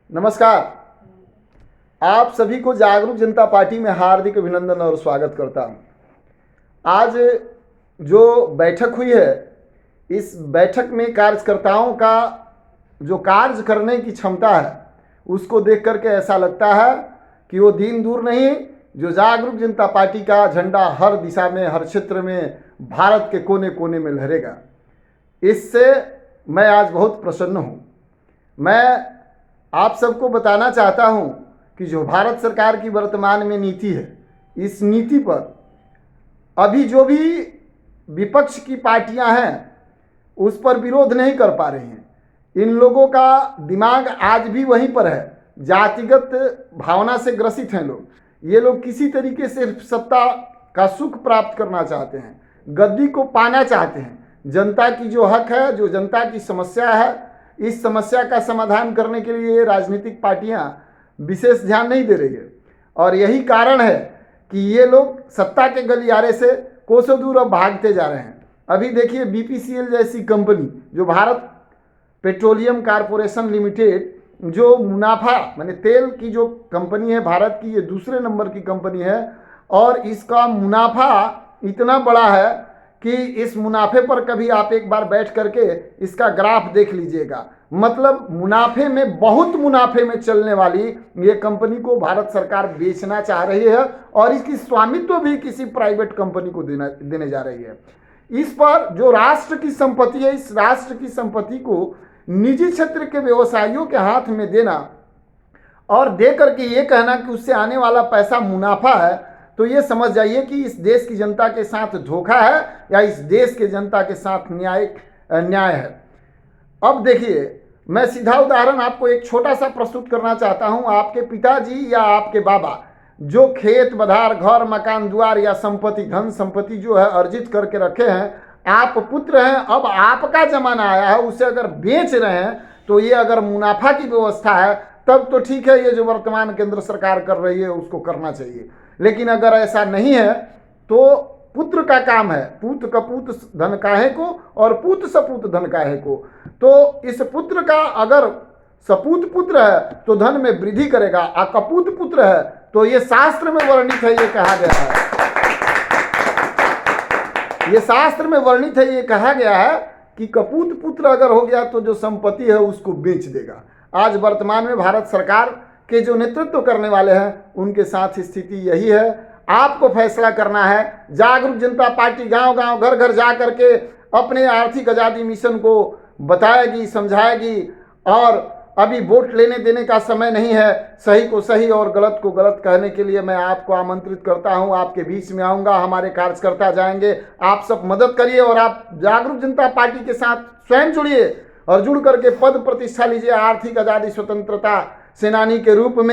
नमस्कार। आप सभी को जागरूक जनता पार्टी में हार्दिक अभिनंदन और स्वागत करता हूं। आज जो बैठक हुई है, इस बैठक में कार्यकर्ताओं का जो कार्य करने की क्षमता है उसको देख करके ऐसा लगता है कि वो दिन दूर नहीं, जो जागरूक जनता पार्टी का झंडा हर दिशा में, हर क्षेत्र में, भारत के कोने कोने में लहरेगा। इससे मैं आज बहुत प्रसन्न हूँ। मैं आप सबको बताना चाहता हूं कि जो भारत सरकार की वर्तमान में नीति है, इस नीति पर अभी जो भी विपक्ष की पार्टियां हैं उस पर विरोध नहीं कर पा रही हैं। इन लोगों का दिमाग आज भी वहीं पर है, जातिगत भावना से ग्रसित हैं लोग। ये लोग किसी तरीके से सत्ता का सुख प्राप्त करना चाहते हैं, गद्दी को पाना चाहते हैं। जनता की जो हक है, जो जनता की समस्या है, इस समस्या का समाधान करने के लिए राजनीतिक पार्टियां विशेष ध्यान नहीं दे रही है। और यही कारण है कि ये लोग सत्ता के गलियारे से कोसों दूर अब भागते जा रहे हैं। अभी देखिए, बीपीसीएल जैसी कंपनी, जो भारत पेट्रोलियम कॉरपोरेशन लिमिटेड, जो मुनाफा माने तेल की जो कंपनी है भारत की, ये दूसरे नंबर की कंपनी है और इसका मुनाफा इतना बड़ा है कि इस मुनाफे पर कभी आप एक बार बैठ करके इसका ग्राफ देख लीजिएगा। मतलब मुनाफे में, बहुत मुनाफे में चलने वाली ये कंपनी को भारत सरकार बेचना चाह रही है और इसकी स्वामित्व भी किसी प्राइवेट कंपनी को देने जा रही है। इस पर जो राष्ट्र की संपत्ति है, इस राष्ट्र की संपत्ति को निजी क्षेत्र के व्यवसायियों के हाथ में देना और दे करके ये कहना कि उससे आने वाला पैसा मुनाफा है, तो ये समझ जाइए कि इस देश की जनता के साथ धोखा है या इस देश के जनता के साथ न्याय है। अब देखिए, मैं सीधा उदाहरण आपको एक छोटा सा प्रस्तुत करना चाहता हूं। आपके पिताजी या आपके बाबा जो खेत बधार, घर मकान द्वार या संपत्ति, धन संपत्ति जो है अर्जित करके रखे हैं, आप पुत्र हैं, अब आपका जमाना आया है, उसे अगर बेच रहे हैं तो ये अगर मुनाफा की व्यवस्था है तब तो ठीक है, ये जो वर्तमान केंद्र सरकार कर रही है उसको करना चाहिए। लेकिन अगर ऐसा नहीं है तो पुत्र का काम है, पूत कपूत धन काहे को और पूत सपूत धन काहे को। तो इस पुत्र का अगर सपूत पुत्र है तो धन में वृद्धि करेगा, और कपूत पुत्र है तो ये शास्त्र में वर्णित है, ये कहा गया है, ये शास्त्र में वर्णित है, ये कहा गया है कि कपूत पुत्र अगर हो गया तो जो संपत्ति है उसको बेच देगा। आज वर्तमान में भारत सरकार के जो नेतृत्व करने वाले हैं उनके साथ स्थिति यही है। आपको फैसला करना है। जागरूक जनता पार्टी गांव गांव, घर घर जा करके अपने आर्थिक आज़ादी मिशन को बताएगी, समझाएगी। और अभी वोट लेने देने का समय नहीं है। सही को सही और गलत को गलत कहने के लिए मैं आपको आमंत्रित करता हूं। आपके बीच में आऊँगा, हमारे कार्यकर्ता जाएंगे। आप सब मदद करिए और आप जागरूक जनता पार्टी के साथ स्वयं जुड़िए और जुड़ करके पद प्रतिष्ठा लीजिए। आर्थिक आज़ादी स्वतंत्रता सेनानी के रूप में